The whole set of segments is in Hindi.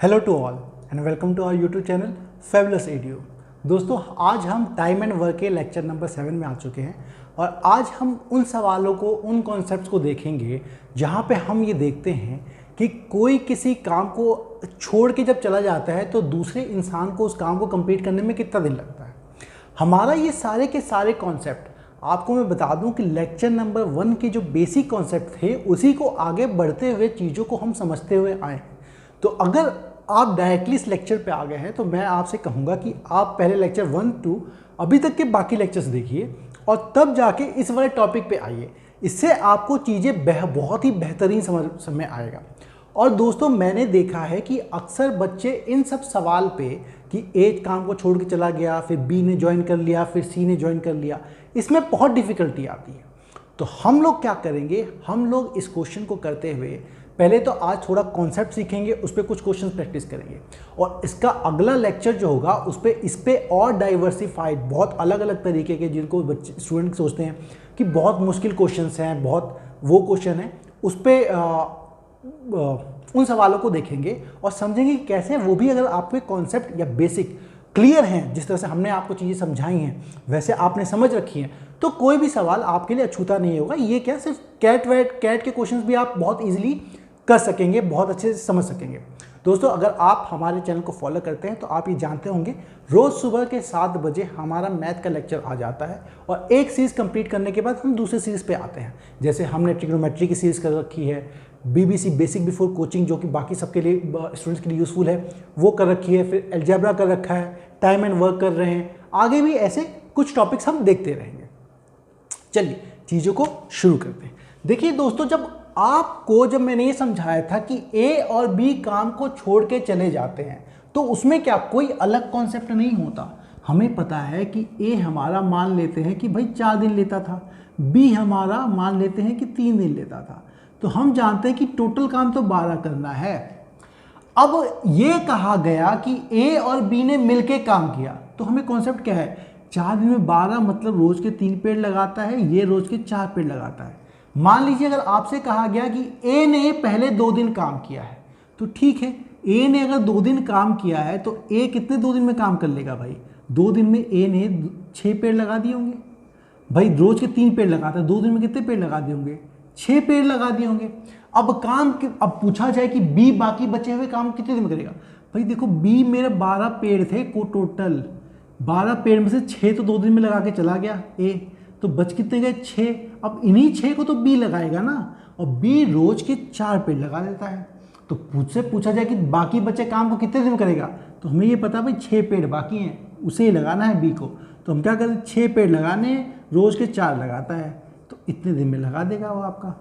Hello to all and welcome to our YouTube channel fabulous edu. दोस्तों, आज हम टाइम एंड वर्क के लेक्चर नंबर 7 में आ चुके हैं और आज हम उन सवालों को, उन कॉन्सेप्ट्स को देखेंगे जहां पे हम ये देखते हैं कि कोई किसी काम को छोड़ के जब चला जाता है तो दूसरे इंसान को उस काम को कंप्लीट करने में कितना दिन लगता है। हमारा ये सारे के सारे कॉन्सेप्ट आपको मैं बता दूं कि लेक्चर नंबर 1 के जो बेसिक कॉन्सेप्ट थे उसी को आगे बढ़ते हुए चीज़ों को हम समझते हुए आए हैं। तो अगर आप डायरेक्टली इस लेक्चर पे आ गए हैं तो मैं आपसे कहूँगा कि आप पहले लेक्चर 1, 2 अभी तक के बाकी लेक्चर्स देखिए और तब जाके इस वाले टॉपिक पे आइए। इससे आपको चीज़ें बहुत ही बेहतरीन समझ में आएगा। और दोस्तों, मैंने देखा है कि अक्सर बच्चे इन सब सवाल पे कि ए काम को छोड़ के चला गया, फिर बी ने ज्वाइन कर लिया, फिर सी ने ज्वाइन कर लिया, इसमें बहुत डिफ़िकल्टी आती है। तो हम लोग क्या करेंगे, हम लोग इस क्वेश्चन को करते हुए पहले तो आज थोड़ा कॉन्सेप्ट सीखेंगे, उस पर कुछ क्वेश्चन प्रैक्टिस करेंगे और इसका अगला लेक्चर जो होगा इस पे और डाइवर्सिफाइड बहुत अलग अलग तरीके के, जिनको बच्चे स्टूडेंट सोचते हैं कि बहुत मुश्किल क्वेश्चंस हैं, बहुत वो क्वेश्चन हैं, उस पर उन सवालों को देखेंगे और समझेंगे कि कैसे वो भी अगर आपके कॉन्सेप्ट या बेसिक क्लियर हैं, जिस तरह से हमने आपको चीज़ें समझाई हैं वैसे आपने समझ रखी हैं, तो कोई भी सवाल आपके लिए अछूता नहीं होगा। ये क्या, सिर्फ कैट के क्वेश्चंस भी आप बहुत इजीली कर सकेंगे, बहुत अच्छे से समझ सकेंगे। दोस्तों, अगर आप हमारे चैनल को फॉलो करते हैं तो आप ये जानते होंगे रोज़ सुबह के 7 बजे हमारा मैथ का लेक्चर आ जाता है और एक सीरीज़ कंप्लीट करने के बाद हम दूसरी सीरीज़ पे आते हैं। जैसे हमने ट्रिग्नोमेट्री की सीरीज़ कर रखी है, BBC बेसिक बिफोर कोचिंग जो कि बाकी सबके लिए स्टूडेंट्स के लिए यूज़फुल है वो कर रखी है, फिर अलजेब्रा कर रखा है, टाइम एंड वर्क कर रहे हैं, आगे भी ऐसे कुछ टॉपिक्स हम देखते रहेंगे। चलिए चीज़ों को शुरू करते हैं। देखिए दोस्तों, जब मैंने ये समझाया था कि ए और बी काम को छोड़ के चले जाते हैं तो उसमें क्या कोई अलग कॉन्सेप्ट नहीं होता। हमें पता है कि ए हमारा मान लेते हैं कि भाई 4 दिन लेता था, बी हमारा मान लेते हैं कि 3 दिन लेता था, तो हम जानते हैं कि टोटल काम तो 12 करना है। अब ये कहा गया कि ए और बी ने मिलके काम किया, तो हमें कॉन्सेप्ट क्या है, 4 दिन में 12 मतलब रोज के 3 पेड़ लगाता है, ये रोज के 4 पेड़ लगाता है। मान लीजिए अगर आपसे कहा गया कि ए ने पहले 2 दिन काम किया है, तो ठीक है, ए ने अगर 2 दिन काम किया है तो ए कितने 2 दिन में काम कर लेगा भाई, 2 दिन में ए ने 6 पेड़ लगा दिए होंगे। भाई रोज के 3 पेड़ लगाता है, 2 दिन में कितने पेड़ लगा दिए होंगे, 6 पेड़ लगा दिए होंगे। अब पूछा जाए कि बी बाकी बचे हुए काम कितने दिन में करेगा। भाई देखो, बी मेरे 12 पेड़ थे को टोटल, 12 पेड़ में से 6 तो 2 दिन में लगा के चला गया ए, तो बच कितने गए, 6। अब इन्हीं 6 को तो बी लगाएगा ना, और बी रोज के 4 पेड़ लगा देता है। तो मुझसे पूछा जाए कि बाकी बचे काम को कितने दिन करेगा, तो हमें ये पता भाई 6 पेड़ बाकी हैं, उसे ही लगाना है बी को। तो हम क्या करें, 6 पेड़ लगाने, रोज के 4 लगाता है, तो इतने दिन में लगा देगा वो आपका।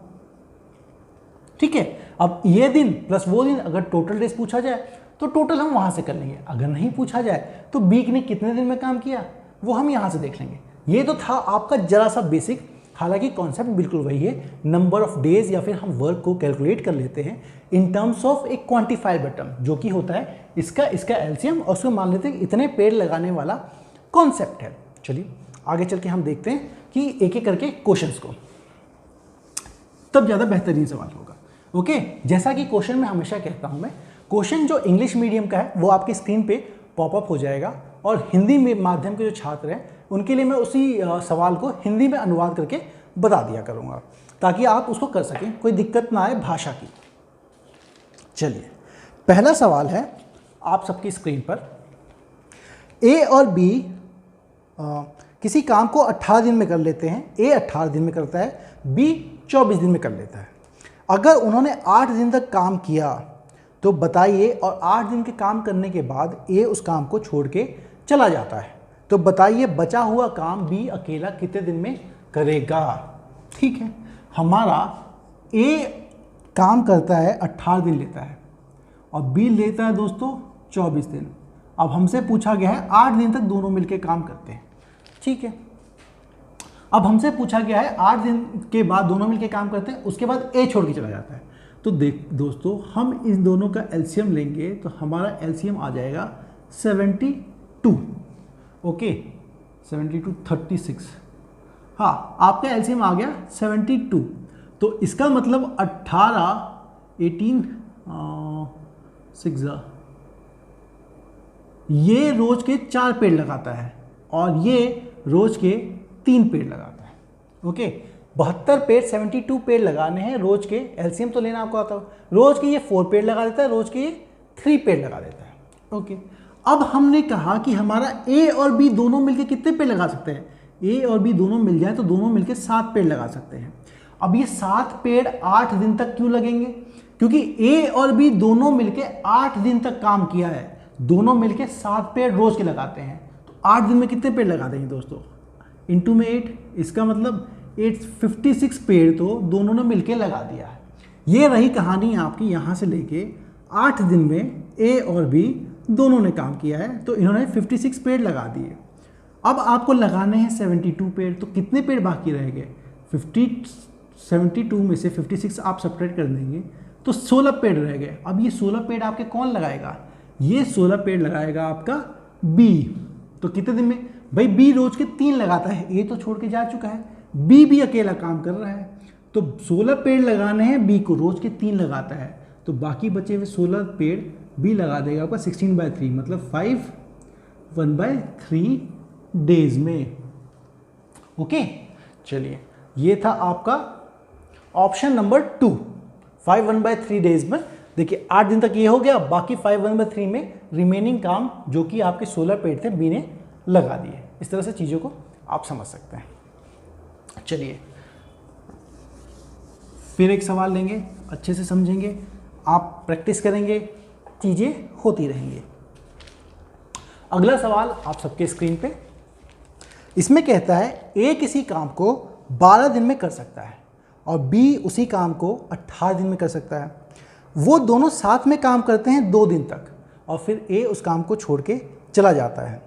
ठीक है, अब ये दिन प्लस वो दिन, अगर टोटल डेज पूछा जाए तो टोटल हम वहां से कर लेंगे, अगर नहीं पूछा जाए तो बी ने कितने दिन में काम किया वो हम यहां से देख लेंगे। ये तो था आपका जरा सा बेसिक, हालांकि कॉन्सेप्ट बिल्कुल वही है, नंबर ऑफ डेज या फिर हम वर्क को कैलकुलेट कर लेते हैं इन टर्म्स ऑफ एक क्वांटिफाइबल टर्म जो कि होता है इसका एलसीएम, और उसको मान लेते हैं इतने पेड़ लगाने वाला कॉन्सेप्ट है। चलिए आगे चल के हम देखते हैं कि एक एक करके क्वेश्चंस को, तब ज़्यादा बेहतरीन सवाल होगा। ओके, जैसा कि क्वेश्चन में हमेशा कहता हूं मैं, क्वेश्चन जो इंग्लिश मीडियम का है वो आपकी स्क्रीन पे पॉपअप हो जाएगा और हिंदी में माध्यम के जो छात्र हैं उनके लिए मैं उसी सवाल को हिंदी में अनुवाद करके बता दिया करूंगा ताकि आप उसको कर सकें, कोई दिक्कत ना आए भाषा की। चलिए, पहला सवाल है आप सबकी स्क्रीन पर, ए और बी किसी काम को 18 दिन में कर लेते हैं। ए 18 दिन में करता है, बी 24 दिन में कर लेता है। अगर उन्होंने 8 दिन तक काम किया तो बताइए, और 8 दिन के काम करने के बाद ए उस काम को छोड़ के चला जाता है, तो बताइए बचा हुआ काम बी अकेला कितने दिन में करेगा। ठीक है, हमारा ए काम करता है 18 दिन लेता है और बी लेता है दोस्तों 24 दिन। अब हमसे पूछा गया है 8 दिन तक दोनों मिलकर काम करते हैं। ठीक है, अब हमसे पूछा गया है 8 दिन के बाद दोनों मिलकर काम करते हैं, उसके बाद ए छोड़ के चला जाता है। तो देख दोस्तों, हम इस दोनों का एलसीएम लेंगे तो हमारा एलसीएम आ जाएगा 72। ओके, 72 36, हाँ आपका एलसीएम आ गया 72। तो इसका मतलब 18 18 6 ये रोज के 4 पेड़ लगाता है और ये रोज के 3 पेड़ लगाता है। ओके, 72 पेड़ 72 पेड़ लगाने हैं रोज के, एलसीएम तो लेना आपको आता हो। रोज के ये 4 पेड़ लगा देता है, रोज के ये 3 पेड़ लगा देता है। ओके, अब हमने कहा कि हमारा ए और बी दोनों मिलके कितने पेड़ लगा सकते हैं? ए और बी दोनों मिल जाए तो दोनों मिलके 7 पेड़ लगा सकते हैं। अब ये 7 पेड़ 8 दिन तक क्यों लगेंगे? क्योंकि ए और बी दोनों मिलके 8 दिन तक काम किया है, दोनों मिलके 7 पेड़ रोज के लगाते हैं, तो 8 दिन में कितने पेड़ लगा देंगे दोस्तों? इंटू में 8, इसका मतलब 56 पेड़ तो दोनों ने मिलके लगा दिया है। ये रही कहानी आपकी, यहाँ से लेके 8 दिन में ए और बी दोनों ने काम किया है, तो इन्होंने 56 पेड़ लगा दिए। अब आपको लगाने हैं 72 पेड़, तो कितने पेड़ बाकी रह गए? 72 में से 56 आप सब्ट्रैक्ट कर देंगे तो 16 पेड़ रह गए। अब ये 16 पेड़ आपके कौन लगाएगा? ये 16 पेड़ लगाएगा आपका बी। तो कितने दिन में? भाई बी रोज के 3 लगाता है, ए तो छोड़ के जा चुका है, बी भी अकेला काम कर रहा है, तो 16 पेड़ लगाने हैं बी को, रोज के 3 लगाता है, तो बाकी बचे हुए 16 पेड़ बी लगा देगा आपका 16/3, मतलब 5 1/3 डेज में। ओके, चलिए ये था आपका ऑप्शन नंबर 2, 5 1/3 डेज में। देखिए 8 दिन तक ये हो गया, बाकी 5 1/3 में रिमेनिंग काम जो कि आपके 16 पेड़ थे बी ने लगा दिए। इस तरह से चीज़ों को आप समझ सकते हैं। चलिए फिर एक सवाल लेंगे, अच्छे से समझेंगे, आप प्रैक्टिस करेंगे, चीज़ें होती रहेंगी। अगला सवाल आप सबके स्क्रीन पे, इसमें कहता है ए किसी काम को 12 दिन में कर सकता है और बी उसी काम को 18 दिन में कर सकता है। वो दोनों साथ में काम करते हैं 2 दिन तक और फिर ए उस काम को छोड़ के चला जाता है।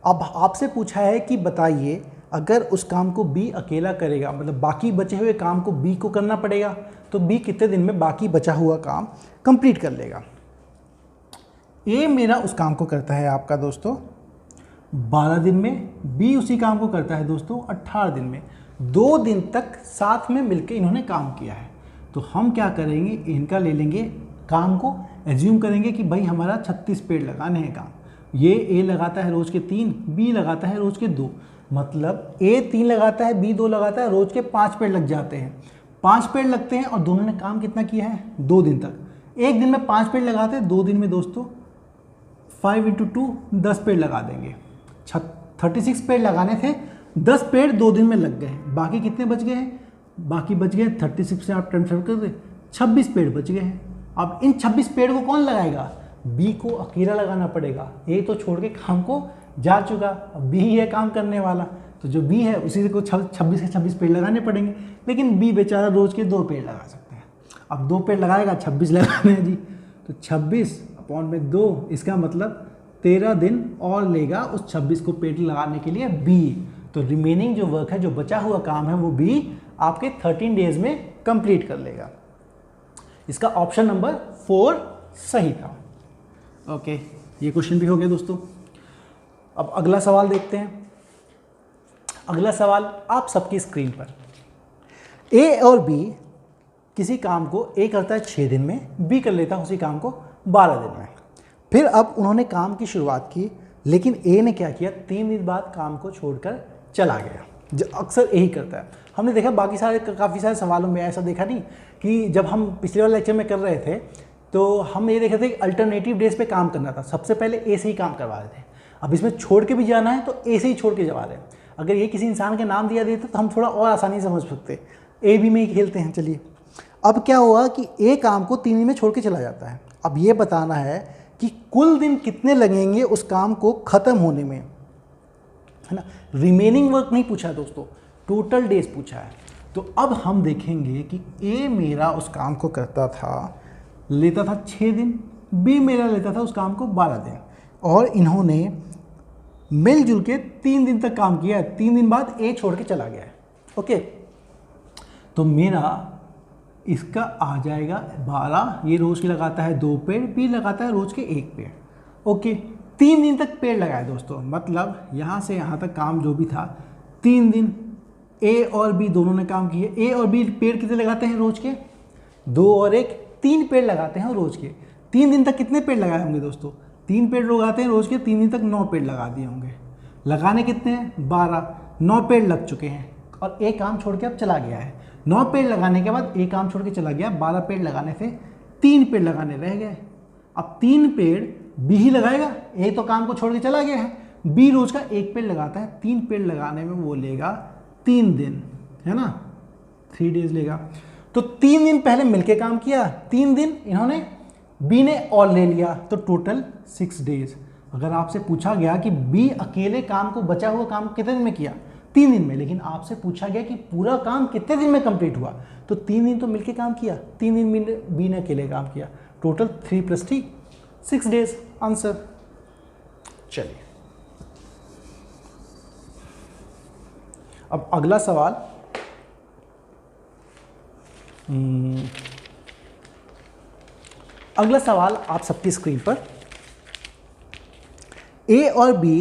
अब आपसे पूछा है कि बताइए अगर उस काम को बी अकेला करेगा, मतलब बाकी बचे हुए काम को बी को करना पड़ेगा, तो बी कितने दिन में बाकी बचा हुआ काम कंप्लीट कर लेगा? ए मेरा उस काम को करता है आपका दोस्तों 12 दिन में, बी उसी काम को करता है दोस्तों 18 दिन में। 2 दिन तक साथ में मिलकर इन्होंने काम किया है, तो हम क्या करेंगे, इनका ले लेंगे काम को, एज्यूम करेंगे कि भाई हमारा 36 पेड़ लगाने हैं काम। ये ए लगाता है रोज के 3, बी लगाता है रोज के 2, मतलब ए 3 लगाता है, बी 2 लगाता है, रोज के 5 पेड़ लग जाते हैं। 5 पेड़ लगते हैं और दोनों ने काम कितना किया है? 2 दिन तक। एक दिन में 5 पेड़ लगाते हैं, 2 दिन में दोस्तों 5 × 2 10 पेड़ लगा देंगे। 36 पेड़ लगाने थे, 10 पेड़ 2 दिन में लग गए। बाकी कितने बच गए हैं? बाकी बच गए 36 से आप 10 कर दे, 26 पेड़ बच गए हैं। अब इन 26 पेड़ को कौन लगाएगा? बी को अकेला लगाना पड़ेगा, ए तो छोड़ के काम को जा चुका, अब बी ही है काम करने वाला, तो जो बी है उसी को 26 के 26 पेड़ लगाने पड़ेंगे। लेकिन बी बेचारा रोज के 2 पेड़ लगा सकते हैं। अब 2 पेड़ लगाएगा, 26 लगाने हैं जी, तो 26/2, इसका मतलब 13 दिन और लेगा उस 26 को पेड़ लगाने के लिए बी। तो रिमेनिंग जो वर्क है, जो बचा हुआ काम है, वो बी आपके 13 डेज में कंप्लीट कर लेगा। इसका ऑप्शन नंबर 4 सही था। ओके, ये क्वेश्चन भी हो गया दोस्तों। अब अगला सवाल देखते हैं। अगला सवाल आप सबकी स्क्रीन पर, ए और बी किसी काम को ए करता है 6 दिन में, बी कर लेता है उसी काम को 12 दिन में। फिर अब उन्होंने काम की शुरुआत की, लेकिन ए ने क्या किया, 3 दिन बाद काम को छोड़कर चला गया, जो अक्सर यही करता है। हमने देखा काफ़ी सारे सवालों में ऐसा देखा नहीं कि जब हम पिछले वाले लेक्चर में कर रहे थे तो हम ये देख रहे थे कि अल्टरनेटिव डेज पे काम करना था, सबसे पहले ए से ही काम करवा रहे थे। अब इसमें छोड़ के भी जाना है तो ए से ही छोड़ के जवा रहे हैं। अगर ये किसी इंसान के नाम दिया देते तो हम थोड़ा और आसानी समझ सकते, ए बी में ही खेलते हैं। चलिए, अब क्या हुआ कि ए काम को 3 दिन में छोड़ के चला जाता है। अब ये बताना है कि कुल दिन कितने लगेंगे उस काम को ख़त्म होने में, है ना। रिमेनिंग वर्क नहीं पूछा दोस्तों, टोटल डेज पूछा है। तो अब हम देखेंगे कि ए मेरा उस काम को करता था, लेता था 6 दिन, बी मेरा लेता था उस काम को 12 दिन, और इन्होंने मिलजुल के 3 दिन तक काम किया है। 3 दिन बाद ए छोड़ के चला गया है। ओके, तो मेरा इसका आ जाएगा 12, ये रोज़ की लगाता है 2 पेड़, बी लगाता है रोज़ के 1 पेड़। ओके, 3 दिन तक पेड़ लगाए दोस्तों, मतलब यहाँ से यहाँ तक काम जो भी था 3 दिन ए और बी दोनों ने काम किए। ए और बी पेड़ कितने लगाते हैं रोज़ के? 2 और 1 3 पेड़ लगाते हैं रोज़ के। 3 दिन तक कितने पेड़ लगाए होंगे दोस्तों? 3 पेड़ लगाते हैं रोज़ के, 3 दिन तक 9 पेड़ लगा दिए होंगे। लगाने कितने हैं? 12। 9 पेड़ लग चुके हैं और एक काम छोड़ के अब चला गया है। 9 पेड़ लगाने के बाद एक काम छोड़ के चला गया, 12 पेड़ लगाने से 3 पेड़ लगाने रह गए। अब 3 पेड़ बी ही लगाएगा, ए तो काम को छोड़ के चला गया है। बी रोज का 1 पेड़ लगाता है, 3 पेड़ लगाने में वो लेगा 3 दिन, है ना, 3 डेज लेगा। तो 3 दिन पहले मिलके काम किया, 3 दिन इन्होंने बी ने और ले लिया, तो टोटल 6 डेज। अगर आपसे पूछा गया कि बी अकेले काम को, बचा हुआ काम कितने दिन में किया? 3 दिन में, लेकिन आपसे पूछा गया कि पूरा काम कितने दिन में कंप्लीट हुआ, तो 3 दिन तो मिलके काम किया, 3 दिन बी ने अकेले काम किया, टोटल 3 + 3 6 डेज आंसर। चलिए अब अगला सवाल, अगला सवाल आप सबकी स्क्रीन पर। ए और बी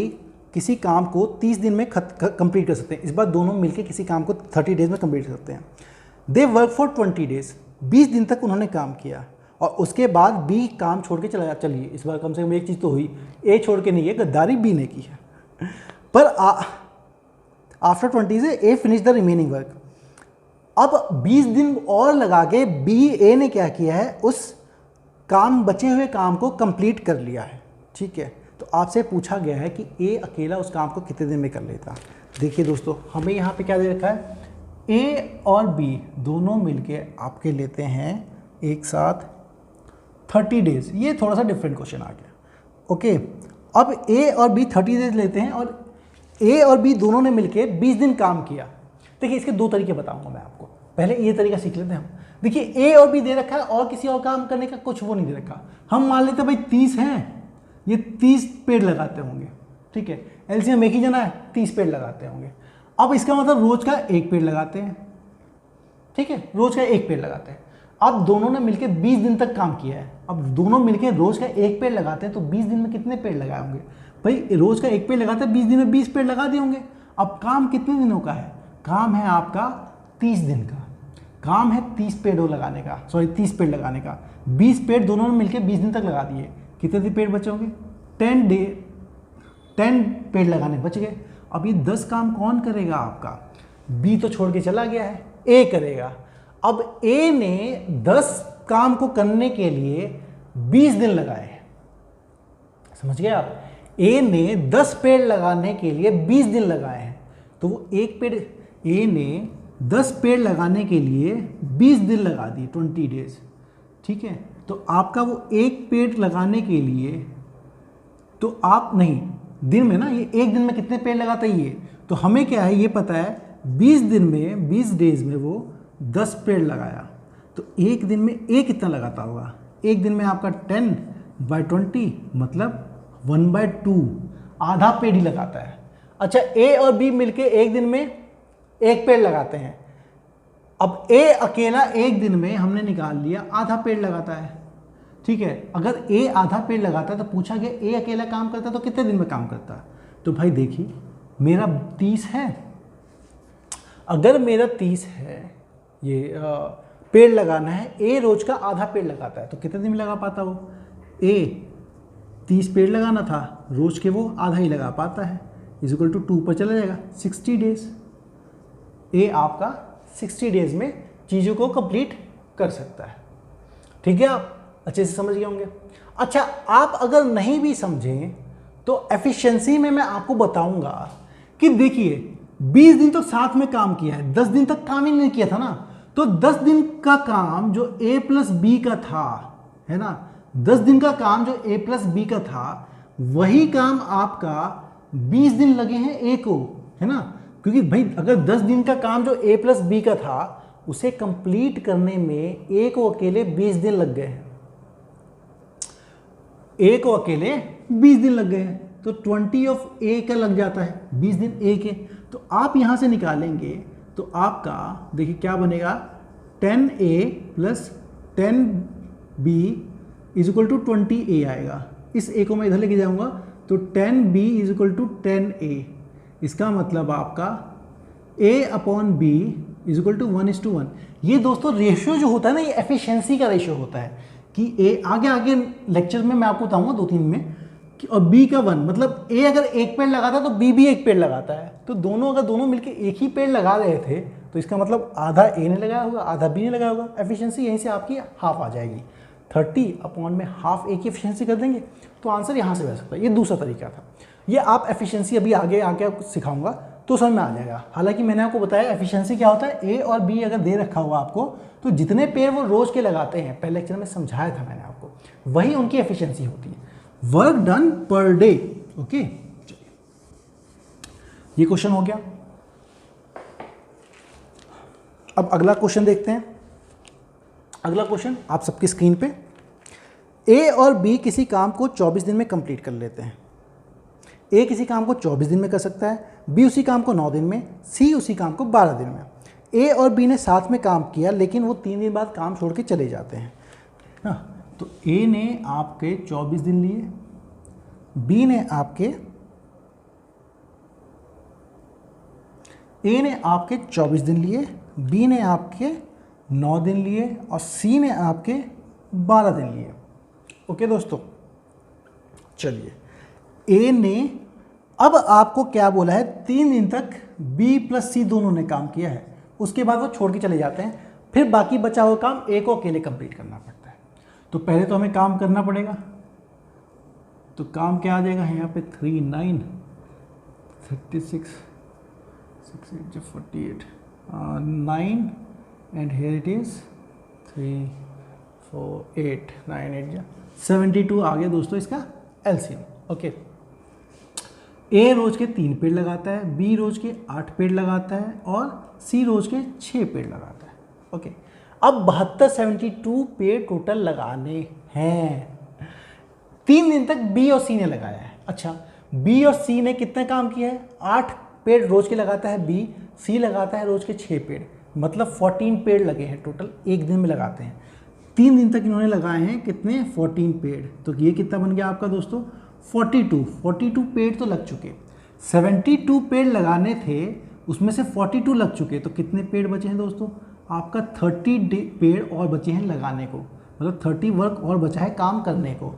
किसी काम को 30 दिन में कंप्लीट कर सकते हैं। इस बार दोनों मिलकर किसी काम को 30 डेज में कंप्लीट कर सकते हैं। दे वर्क फॉर 20 डेज, 20 दिन तक उन्होंने काम किया और उसके बाद बी काम छोड़ के चला गया। चलिए इस बार कम से कम एक चीज़ तो हुई, ए छोड़ के नहीं है, गद्दारी बी ने की है। पर आफ्टर 20 से ए फिनिश द रिमेनिंग वर्क। अब 20 दिन और लगा के बी ए ने क्या किया है, उस काम, बचे हुए काम को कंप्लीट कर लिया है। ठीक है, तो आपसे पूछा गया है कि ए अकेला उस काम को कितने दिन में कर लेता। देखिए दोस्तों, हमें यहाँ पे क्या दे रखा है, ए और बी दोनों मिलके आपके लेते हैं एक साथ 30 डेज। ये थोड़ा सा डिफरेंट क्वेश्चन आ गया। ओके, अब ए और बी 30 डेज लेते हैं और ए और बी दोनों ने मिलके 20 दिन काम किया। देखिए इसके 2 तरीके बताऊंगा मैं आपको, पहले ये तरीका सीख लेते हैं हम। देखिए ए और बी दे रखा है और किसी और काम करने का कुछ वो नहीं दे रखा। हम मान लेते हैं भाई 30 हैं, ये 30 पेड़ लगाते होंगे। ठीक है, एलसीएम एक ही जना है, 30 पेड़ लगाते होंगे। अब इसका मतलब रोज का 1 पेड़ लगाते हैं। ठीक है, रोज का 1 पेड़ लगाते हैं। अब दोनों ने मिलकर 20 दिन तक काम किया है। अब दोनों मिलकर रोज का 1 पेड़ लगाते हैं, तो 20 दिन में कितने पेड़ लगाए होंगे भाई? रोज का 1 पेड़ लगाते हैं, 20 दिन में 20 पेड़ लगा दिए होंगे। अब काम कितने दिनों का है? काम है आपका 30 दिन का। काम है 30 पेड़ों लगाने का, 30 पेड़ लगाने का। 20 पेड़ दोनों ने मिलकर 20 दिन तक लगा दिए। कितने दिन पेड़ बचे होंगे? 10 पेड़ लगाने बच गए। अब ये 10 काम कौन करेगा आपका? बी तो छोड़ के चला गया है, ए करेगा। अब ए ने 10 काम को करने के लिए 20 दिन लगाए। समझ गए आप? ए ने 10 पेड़ लगाने के लिए 20 दिन लगाए हैं, तो वो 1 पेड़, ए ने 10 पेड़ लगाने के लिए 20 दिन लगा दिए, 20 डेज। ठीक है, तो आपका वो 1 पेड़ लगाने के लिए, तो आप नहीं दिन में ना, ये 1 दिन में कितने पेड़ लगाता है ये, तो हमें क्या है ये पता है, 20 दिन में, 20 डेज में वो 10 पेड़ लगाया, तो 1 दिन में ए कितना लगाता होगा? 1 दिन में आपका 10/20 मतलब 1/2, आधा पेड़ ही लगाता है। अच्छा, ए और बी मिलके 1 दिन में 1 पेड़ लगाते हैं। अब ए अकेला 1 दिन में हमने निकाल लिया आधा पेड़ लगाता है। ठीक है, अगर ए आधा पेड़ लगाता है तो पूछा गया ए अकेला काम करता है तो कितने दिन में काम करता है? तो भाई देखिए मेरा 30 है, अगर मेरा 30 है, ये पेड़ लगाना है, ए रोज का आधा पेड़ लगाता है तो कितने दिन में लगा पाता वो? ए 30 पेड़ लगाना था, रोज के वो आधा ही लगा पाता है, इक्वल टू 2 पर चला जाएगा 60 डेज। ए आपका 60 डेज में चीज़ों को कंप्लीट कर सकता है। ठीक है, आप अच्छे से समझ गए होंगे। अच्छा, आप अगर नहीं भी समझें तो एफिशिएंसी में मैं आपको बताऊंगा कि देखिए 20 दिन तक साथ में काम किया है, 10 दिन तक काम ही नहीं किया था ना, तो 10 दिन का काम जो a + b का था, है ना, 10 दिन का काम जो a + b का था, वही काम आपका 20 दिन लगे हैं a को, है ना, क्योंकि भाई अगर 10 दिन का काम जो a + b का था उसे कंप्लीट करने में a को अकेले 20 दिन लग गए हैं, a को अकेले 20 दिन लग गए हैं, तो 20 ऑफ a का लग जाता है 20 दिन a के। तो आप यहां से निकालेंगे तो आपका देखिए क्या बनेगा, 10a + 10b = 20a आएगा। इस a को मैं इधर लेके जाऊंगा तो 10b = 10a। इसका मतलब आपका a/b = 1:1। ये दोस्तों रेशियो जो होता है ना, ये एफिशिएंसी का रेशियो होता है कि ए आगे लेक्चर में मैं आपको बताऊंगा 2-3 में। और बी का 1, मतलब ए अगर एक पेड़ लगाता है तो बी भी एक पेड़ लगाता है, तो दोनों मिलकर एक ही पेड़ लगा रहे थे, तो इसका मतलब आधा ए ने लगाया होगा आधा बी ने लगाया होगा। एफिशिएंसी यहीं से आपकी हाफ आ जाएगी, 30 अपॉन में हाफ ए की एफिशिएंसी कर देंगे, तो आंसर यहाँ से बन सकता है। ये दूसरा तरीका था। ये आप एफिशिएंसी अभी आगे आके सिखाऊंगा तो समझ में आ जाएगा। हालांकि मैंने आपको बताया एफिशिएंसी क्या होता है, ए और बी अगर दे रखा हुआ आपको तो जितने पेड़ वो रोज के लगाते हैं, पहले लेक्चर में समझाया था मैंने आपको, वही उनकी एफिशिएंसी होती है, work done per day. Okay, चलिए ये क्वेश्चन हो गया। अब अगला क्वेश्चन देखते हैं। अगला क्वेश्चन आप सबकी स्क्रीन पे, ए और बी किसी काम को 24 दिन में कंप्लीट कर लेते हैं। ए किसी काम को 24 दिन में कर सकता है, बी उसी काम को 9 दिन में, सी उसी काम को 12 दिन में। ए और बी ने साथ में काम किया लेकिन वो 3 दिन बाद काम छोड़ के चले जाते हैं ना, तो ए ने आपके 24 दिन लिए, बी ने आपके 24 दिन लिए, बी ने आपके 9 दिन लिए और सी ने आपके 12 दिन लिए। ओके दोस्तों, चलिए ए ने अब आपको क्या बोला है, 3 दिन तक बी प्लस सी दोनों ने काम किया है, उसके बाद वो छोड़ के चले जाते हैं, फिर बाकी बचा हुआ काम ए को अकेले कंप्लीट करना पड़ता है। तो पहले तो हमें काम करना पड़ेगा, तो काम क्या आ जाएगा यहाँ पे 3 9 36 6 8 48 9 एंड हेयर इट इज 3 4 8 9 8 72 आ गया दोस्तों इसका एलसीएम। ओके, ए रोज के 3 पेड़ लगाता है, बी रोज के 8 पेड़ लगाता है और सी रोज के 6 पेड़ लगाता है। ओके, अब 72 पेड़ टोटल लगाने हैं। 3 दिन तक बी और सी ने लगाया है। अच्छा, बी और सी ने कितने काम किया है, 8 पेड़ रोज के लगाता है बी, सी लगाता है रोज के 6 पेड़, मतलब 14 पेड़ लगे हैं टोटल, एक दिन में लगाते हैं। 3 दिन तक इन्होंने लगाए हैं कितने, 14 पेड़। तो ये कितना बन गया आपका दोस्तों, 42 पेड़ तो लग चुके। 72 पेड़ लगाने थे, उसमें से 42 लग चुके, तो कितने पेड़ बचे हैं दोस्तों, आपका 30 पेड़ और बचे हैं लगाने को, मतलब 30 वर्क और बचा है काम करने को।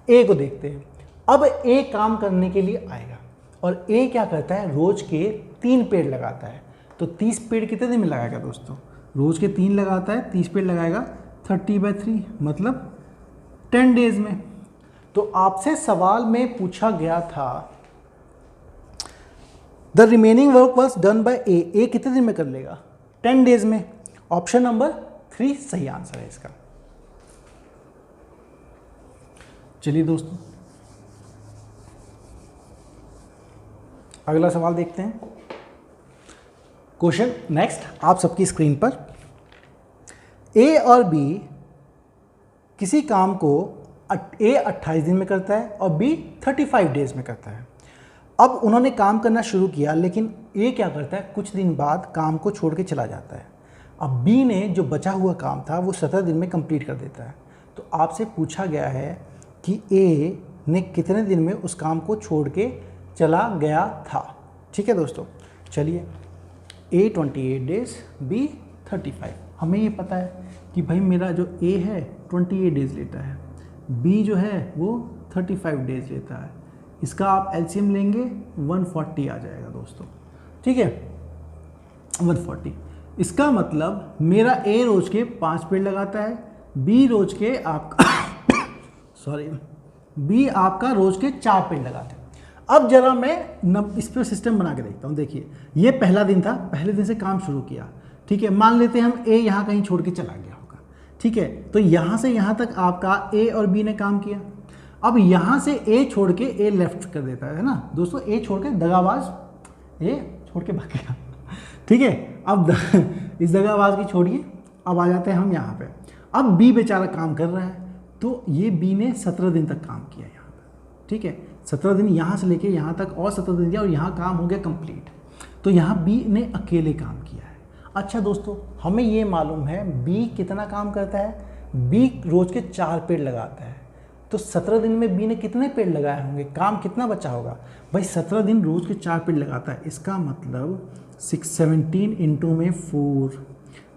ए को देखते हैं। अब ए काम करने के लिए आएगा और ए क्या करता है, रोज के 3 पेड़ लगाता है, तो 30 पेड़ कितने दिन में लगाएगा दोस्तों, रोज के 3 लगाता है, 30 पेड़ लगाएगा 30/3 मतलब 10 डेज में। तो आपसे सवाल में पूछा गया था the remaining work was done by a कितने दिन में कर लेगा, 10 डेज में। ऑप्शन नंबर 3 सही आंसर है इसका। चलिए दोस्तों अगला सवाल देखते हैं। क्वेश्चन नेक्स्ट आप सबकी स्क्रीन पर, ए और बी किसी काम को ए 28 दिन में करता है और बी 35 डेज में करता है। अब उन्होंने काम करना शुरू किया लेकिन ए क्या करता है, कुछ दिन बाद काम को छोड़ के चला जाता है। अब बी ने जो बचा हुआ काम था वो 17 दिन में कंप्लीट कर देता है। तो आपसे पूछा गया है कि ए ने कितने दिन में उस काम को छोड़ के चला गया था। ठीक है दोस्तों, चलिए ए 28 डेज, बी 35। हमें ये पता है कि भाई मेरा जो ए है 28 डेज लेता है, बी जो है वो 35 डेज लेता है। इसका आप एलसीएम लेंगे 140 आ जाएगा दोस्तों। ठीक है, 140। इसका मतलब मेरा ए रोज के 5 पेड़ लगाता है, बी रोज के आपका बी आपका रोज के 4 पेड़ लगाते हैं। अब जरा मैं इस पर सिस्टम बना के देखता हूँ। देखिए ये पहला दिन था, पहले दिन से काम शुरू किया। ठीक है, मान लेते हैं हम ए यहाँ कहीं छोड़ के चला गया होगा। ठीक है, तो यहाँ से यहाँ तक आपका ए और बी ने काम किया। अब यहाँ से ए छोड़ के ए लेफ्ट कर देता है ना दोस्तों, ए छोड़ के दगाबाज ए छोड़ के भाग गया। ठीक है, अब इस दगाबाज की छोड़िए, अब आ जाते हैं हम यहाँ पे। अब बी बेचारा काम कर रहा है, तो ये बी ने 17 दिन तक काम किया यहाँ पे। ठीक है, 17 दिन यहाँ से लेके यहाँ तक और 17 दिन दिया और यहाँ काम हो गया कंप्लीट। तो यहाँ बी ने अकेले काम किया है। अच्छा दोस्तों, हमें ये मालूम है बी कितना काम करता है, बी रोज के 4 पेड़ लगाता है। तो 17 दिन में बी ने कितने पेड़ लगाए होंगे, काम कितना बचा होगा भाई, 17 दिन रोज के 4 पेड़ लगाता है। इसका मतलब 617 इंटू में 4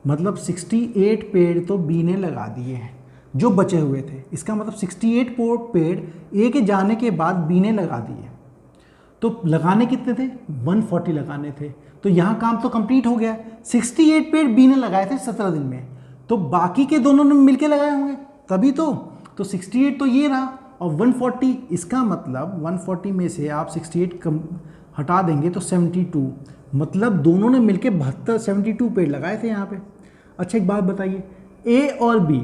मतलब 68 पेड़ तो बी ने लगा दिए हैं। जो बचे हुए थे। इसका मतलब 68 पेड़ ए के जाने के बाद बी ने लगा दिए। तो लगाने कितने थे? 140 लगाने थे। तो यहाँ काम तो कंप्लीट हो गया। 68 पेड़ बी ने लगाए थे 17 दिन में, तो बाकी के दोनों ने मिलके लगाए होंगे तभी तो 68 तो ये रहा और 140, इसका मतलब 140 में से आप 68 कम हटा देंगे तो 72, मतलब दोनों ने मिलके 72 पेड़ लगाए थे यहाँ पे। अच्छा एक बात बताइए, ए और बी,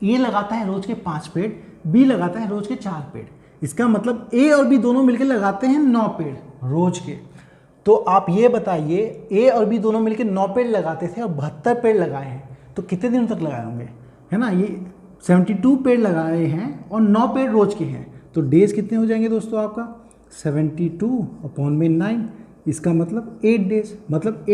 ए लगाता है रोज के 5 पेड़, बी लगाता है रोज के 4 पेड़। इसका मतलब ए और बी दोनों मिलकर लगाते हैं 9 पेड़ रोज के। तो आप ये बताइए, ए और बी दोनों मिलकर 9 पेड़ लगाते थे और 72 पेड़ लगाए हैं, तो कितने दिनों तक लगाए होंगे, है ना। ये 72 पेड़ लगाए हैं और 9 पेड़ रोज के हैं, तो डेज कितने हो जाएंगे दोस्तों आपका 72/9। इसका मतलब 8 डेज, मतलब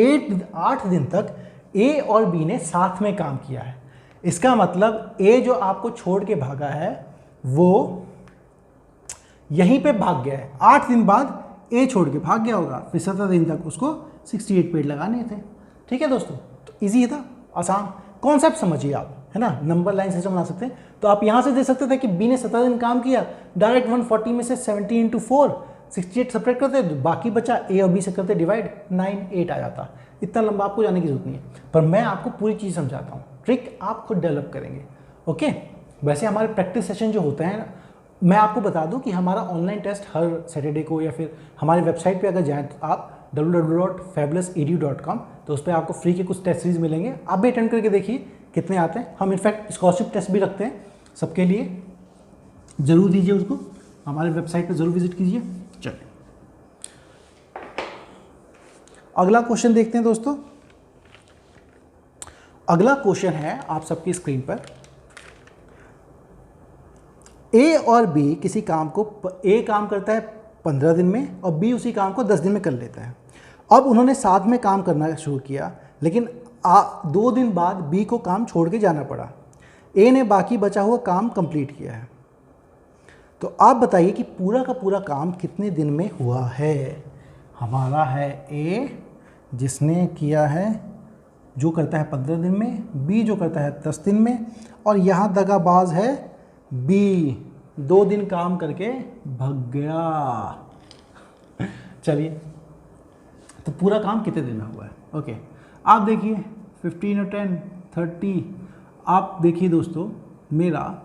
8 दिन तक ए और बी ने साथ में काम किया है। इसका मतलब ए जो आपको छोड़ के भागा है वो यहीं पे भाग गया है। 8 दिन बाद ए छोड़ के भाग गया होगा, फिर 17 दिन तक उसको 68 पेड़ लगाने थे। ठीक है दोस्तों, तो इजी था, आसान कॉन्सेप्ट समझिए आप, है ना। नंबर लाइन सिस्टम बना सकते हैं। तो आप यहाँ से दे सकते थे कि बी ने 17 दिन काम किया, डायरेक्ट 140 में से 70 × 4 68 सेपरेट करते, बाकी बचा ए और बी से करते डिवाइड, 9 8 आ जाता। इतना लंबा आपको जाने की जरूरत नहीं है, पर मैं आपको पूरी चीज़ समझाता हूँ, ट्रिक आप खुद डेवलप करेंगे। ओके, वैसे हमारे प्रैक्टिस सेशन जो होते हैं, मैं आपको बता दूं कि हमारा ऑनलाइन टेस्ट हर सैटरडे को, या फिर हमारी वेबसाइट पे अगर जाएं तो आप www.fabulousedu.com, तो उस पर आपको फ्री के कुछ टेस्ट सीरीज मिलेंगे, आप भी अटेंड करके देखिए कितने आते हैं। हम इनफैक्ट स्कॉलरशिप टेस्ट भी रखते हैं सबके लिए, ज़रूर दीजिए उसको, हमारे वेबसाइट पर ज़रूर विजिट कीजिए। चलिए अगला क्वेश्चन देखते हैं दोस्तों। अगला क्वेश्चन है आप सबकी स्क्रीन पर, ए और बी किसी काम को, ए काम करता है 15 दिन में और बी उसी काम को 10 दिन में कर लेता है। अब उन्होंने साथ में काम करना शुरू किया, लेकिन 2 दिन बाद बी को काम छोड़ के जाना पड़ा। ए ने बाकी बचा हुआ काम कंप्लीट किया है। तो आप बताइए कि पूरा का पूरा काम कितने दिन में हुआ है। हमारा है ए जिसने किया है, जो करता है 15 दिन में, बी जो करता है 10 दिन में, और यहाँ दगाबाज है बी, 2 दिन काम करके भाग गया। चलिए, तो पूरा काम कितने दिन में हुआ है। ओके, आप देखिए 15 और 10 30। आप देखिए दोस्तों मेरा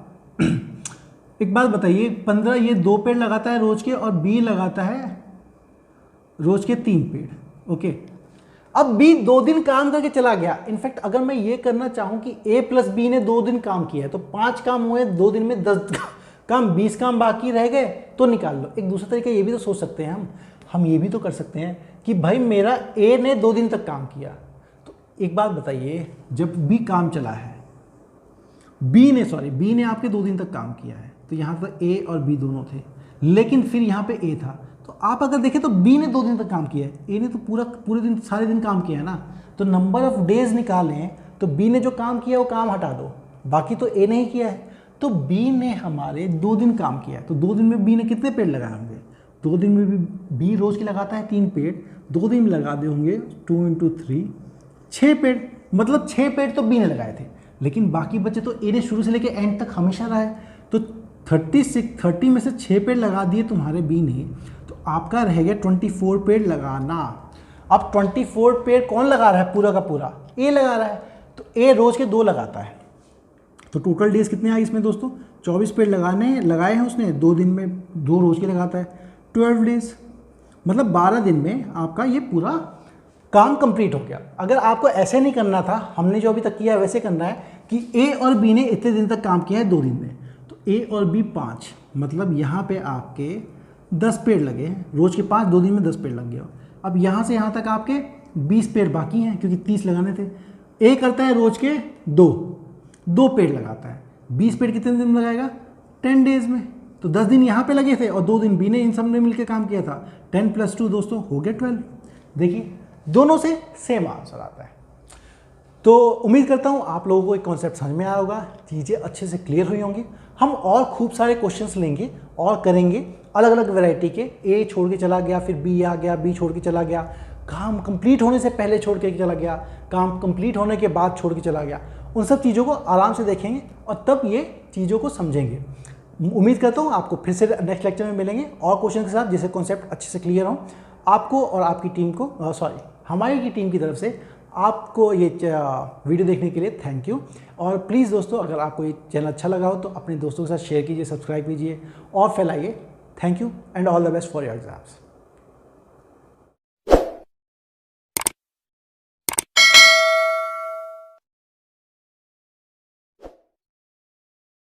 एक बात बताइए, 15 ये 2 पेड़ लगाता है रोज के और बी लगाता है रोज के 3 पेड़। ओके, अब बी 2 दिन काम करके चला गया। इनफैक्ट अगर मैं ये करना चाहूँ कि ए प्लस बी ने 2 दिन काम किया है, तो 5 काम हुए 2 दिन में, 10 काम, 20 काम बाकी रह गए, तो निकाल लो। एक दूसरा तरीका ये भी तो सोच सकते हैं हम ये भी तो कर सकते हैं कि भाई मेरा ए ने 2 दिन तक काम किया, तो एक बात बताइए, जब बी काम चला है, बी ने आपके 2 दिन तक काम किया है, तो यहाँ पर ए और बी दोनों थे, लेकिन फिर यहाँ पे ए था, तो आप अगर देखें तो बी ने 2 दिन तक काम किया है, ए ने तो पूरे दिन सारे दिन काम किया है ना। तो नंबर ऑफ डेज निकालें तो बी ने जो काम किया वो काम हटा दो, बाकी तो ए ने ही किया है। तो बी ने हमारे 2 दिन काम किया है, तो 2 दिन में बी ने कितने पेड़ लगाए होंगे? 2 दिन में भी बी रोज के लगाता है 3 पेड़, 2 दिन में लगा दे होंगे 2 × 3 6 पेड़, मतलब 6 पेड़ तो बी ने लगाए थे, लेकिन बाकी बचे तो ए ने शुरू से लेकर एंड तक हमेशा रहा है। तो 30 में से 6 पेड़ लगा दिए तुम्हारे बी ने, तो आपका रह गया 24 पेड़ लगाना। अब 24 पेड़ कौन लगा रहा है? पूरा का पूरा ए लगा रहा है, तो ए रोज के 2 लगाता है, तो टोटल डेज कितने आए इसमें दोस्तों? 24 पेड़ लगाए हैं उसने, 2 दिन में 2 रोज के लगाता है, 12 डेज, मतलब 12 दिन में आपका ये पूरा काम कंप्लीट हो गया। अगर आपको ऐसे नहीं करना था, हमने जो अभी तक किया है वैसे करना है कि ए और बी ने इतने दिन तक काम किया है 2 दिन में, तो ए और बी 5, मतलब यहाँ पे आपके 10 पेड़ लगे हैं, रोज के 5, 2 दिन में 10 पेड़ लग गया। अब यहाँ से यहाँ तक आपके 20 पेड़ बाकी हैं, क्योंकि 30 लगाने थे। ए करता है रोज के 2 पेड़ लगाता है, 20 पेड़ कितने दिन में लगाएगा? 10 डेज में। तो 10 दिन यहाँ पे लगे थे और 2 दिन बी ने इन सब ने मिलकर काम किया था। 10 + 2 दोस्तों हो गया 12। देखिए दोनों से सेम आंसर आता है। तो उम्मीद करता हूँ आप लोगों को एक कॉन्सेप्ट समझ में आया होगा, चीज़ें अच्छे से क्लियर हुई होंगी। हम और खूब सारे क्वेश्चंस लेंगे और करेंगे अलग अलग वैरायटी के। ए छोड़ के चला गया, फिर बी आ गया, बी छोड़ के चला गया, काम कंप्लीट होने से पहले छोड़ के चला गया, काम कंप्लीट होने के बाद छोड़ के चला गया। उन सब चीज़ों को आराम से देखेंगे और तब ये चीज़ों को समझेंगे। उम्मीद करता हूँ आपको फिर से नेक्स्ट लेक्चर में मिलेंगे और क्वेश्चन के साथ, जिससे कॉन्सेप्ट अच्छे से क्लियर हो आपको और आपकी टीम को। हमारी की टीम की तरफ से आपको ये वीडियो देखने के लिए थैंक यू। और प्लीज़ दोस्तों, अगर आपको ये चैनल अच्छा लगा हो तो अपने दोस्तों के साथ शेयर कीजिए, सब्सक्राइब कीजिए और फैलाइए। Thank you and all the best for your exams.